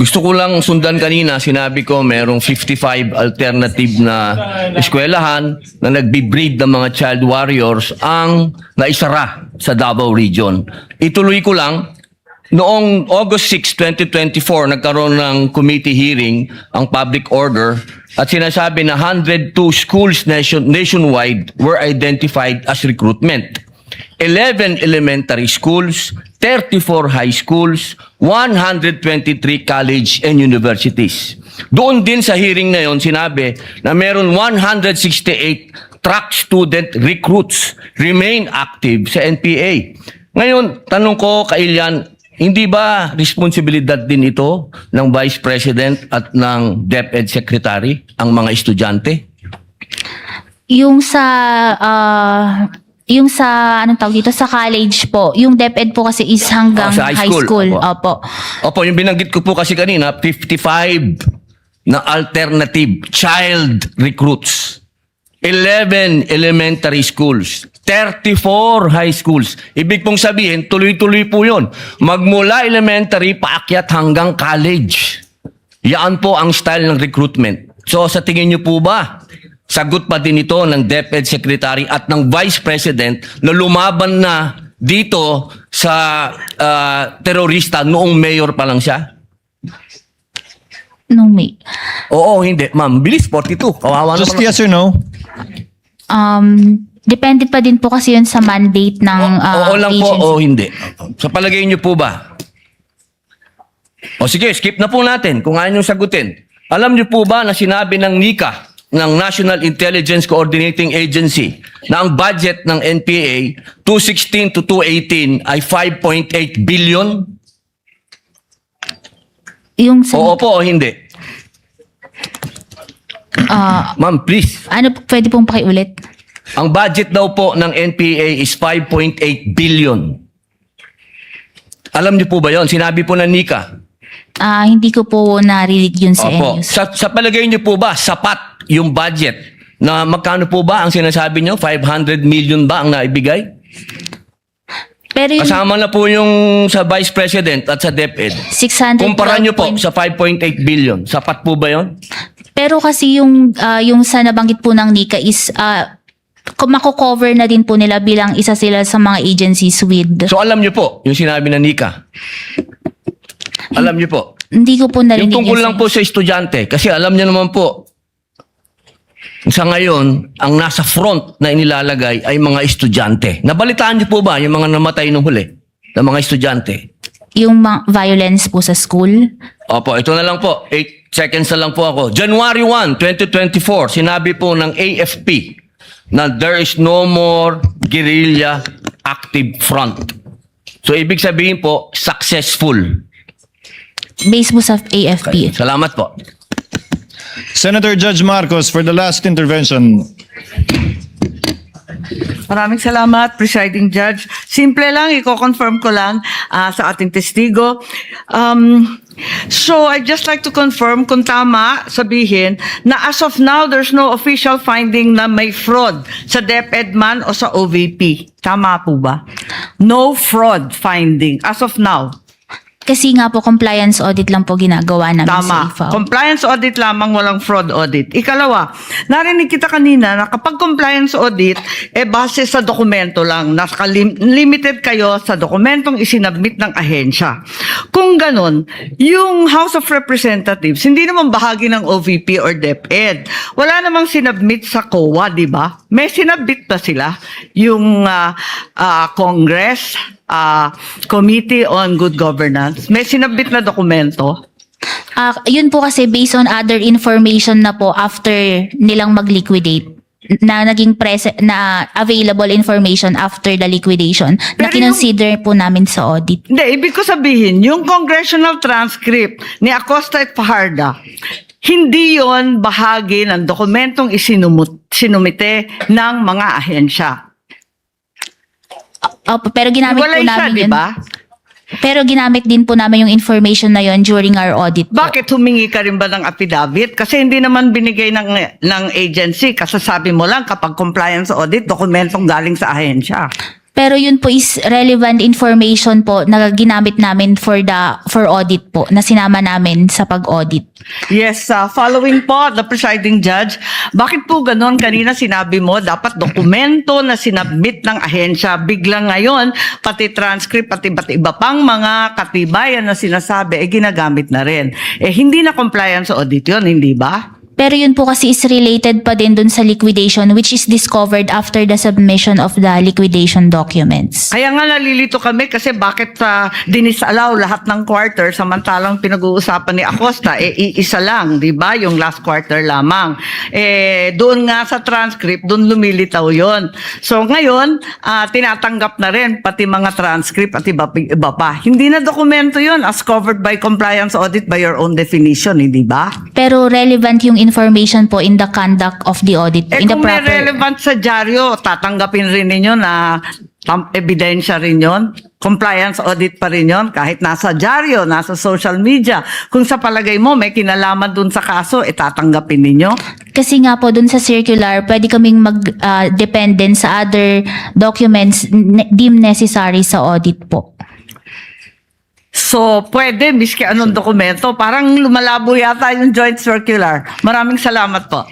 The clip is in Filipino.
Gusto ko lang sundan kanina, sinabi ko merong 55 alternative na eskwelahan na nagbi-breed ng mga child warriors ang naisara sa Davao Region. Ituloy ko lang, noong August 6, 2024, nagkaroon ng committee hearing ang public order at sinasabi na 102 schools nationwide were identified as recruitment. 11 elementary schools, 34 high schools, 123 college and universities. Doon din sa hearing na yon sinabi na meron 168 track student recruits remain active sa NPA. Ngayon, tanong ko kay Ilian, hindi ba responsibilidad din ito ng Vice President at ng DepEd Secretary ang mga estudyante? Yung sa anong tawag dito sa college po, yung DepEd po kasi is hanggang sa high school. Opo. Opo. Opo, yung binanggit ko po kasi kanina, 55 na alternative child recruits. 11 elementary schools, 34 high schools. Ibig pong sabihin, tuloy-tuloy po yun. Magmula elementary, paakyat hanggang college. Yan po ang style ng recruitment. So sa tingin niyo po ba, sagot pa din ito ng DepEd Secretary at ng Vice President na lumaban na dito sa terorista noong mayor pa lang siya? No, may. Oo, hindi. Ma'am, bilis, 42. Kawawa Just naman. yes or no? Depende pa din po kasi yun sa mandate ng Oo lang po agency. o hindi. Sa palagay niyo po ba? O sige, skip na po natin kung ayaw niyo sagutin. Alam niyo po ba na sinabi ng NICA, ng National Intelligence Coordinating Agency, na ang budget ng NPA 2016 to 2018 ay 5.8 billion? Yung sa, Oo po o hindi? Ma'am, please. ano, pwede pong pakiulit? Ang budget daw po ng NPA is 5.8 billion. Alam niyo po ba yon? Sinabi po ng NICA. Hindi ko po narinig yun sa Opo. news. Sa palagay niyo po ba, sapat yung budget na magkano po ba ang sinasabi niyo? 500 million ba ang naibigay? Pero yung Kasama na po yung sa Vice President at sa DepEd. 600 Kumpara niyo po sa 5.8 billion. Sapat po ba yon? Pero kasi yung sa nabanggit po ng NICA is mako-cover na din po nila bilang isa sila sa mga agencies with. So alam niyo po yung sinabi ng NICA. Alam niyo po. Hindi ko po narinig Yung tungkol yun lang po sa estudyante. Kasi alam niyo naman po, sa ngayon, ang nasa front na inilalagay ay mga estudyante. Nabalitaan niyo po ba yung mga namatay nung huli na mga estudyante? Yung violence po sa school. Opo, ito na lang po. 8 seconds na lang po ako. January 1, 2024, sinabi po ng AFP na there is no more guerrilla active front. So, ibig sabihin po, successful. Based po sa AFP. Salamat po. Senator Judge Marcos for the last intervention. Maraming salamat, Presiding Judge. Simple lang, i-confirm ko lang sa ating testigo. So, I'd just like to confirm kung tama sabihin na as of now, there's no official finding na may fraud sa DepEd man o sa OVP. Tama po ba? No fraud finding as of now. Kasi nga po compliance audit lang po ginagawa namin Tama. sa IFAO. Compliance audit lamang, walang fraud audit. Ikalawa, narinig kita kanina na kapag compliance audit, base sa dokumento lang. Limited kayo sa dokumentong isinabmit ng ahensya. Kung ganon, yung House of Representatives, hindi naman bahagi ng OVP or DepEd. Wala namang sinabmit sa COA, di ba? May sinabmit ba sila? Yung Congress, Committee on Good Governance, may sinabit na dokumento. Yun po kasi based on other information na po after nilang mag-liquidate na naging na available information after the liquidation na Pero kinonsider po namin sa audit. Hindi, ibig ko sabihin, yung congressional transcript ni Acosta at Fajarda, hindi yon bahagi ng dokumentong sinumite ng mga ahensya. Opo, pero ginamit Wala po isa, namin di yun. ba? Pero ginamit din po namin yung information na yon during our audit po. Bakit humingi ka rin ba ng affidavit? Kasi hindi naman binigay ng agency. Kasasabi mo lang kapag compliance audit, dokumentong galing sa ahensya. Pero yun po is relevant information po na ginamit namin for audit po, na sinama namin sa pag-audit. Yes, following po the presiding judge, bakit po ganon? Kanina sinabi mo, dapat dokumento na sinabmit ng ahensya. Biglang ngayon, pati transcript, pati iba't iba pang mga katibayan na sinasabi, ginagamit na rin. Hindi na compliance sa audit yun, hindi ba? Pero yun po kasi is related pa din dun sa liquidation, which is discovered after the submission of the liquidation documents. Kaya nga nalilito kami kasi bakit dinisallow lahat ng quarter samantalang pinag-uusapan ni Acosta, iisa lang, di ba? Yung last quarter lamang. Doon nga sa transcript, doon lumilitaw yon. So ngayon, tinatanggap na rin pati mga transcript at iba pa. Hindi na dokumento yon as covered by compliance audit by your own definition, hindi ba? Pero relevant yung information po in the conduct of the audit po, in the Kung may proper... relevant sa dyaryo, tatanggapin rin ninyo na ebidensya rin yon, compliance audit pa rin yon, kahit nasa dyaryo, nasa social media. Kung sa palagay mo may kinalaman dun sa kaso, tatanggapin ninyo. Kasi nga po dun sa circular, pwede kaming mag-dependent sa other documents deemed necessary sa audit po. So, pwede, miski anong dokumento. Parang lumalabo yata yung joint circular. Maraming salamat po.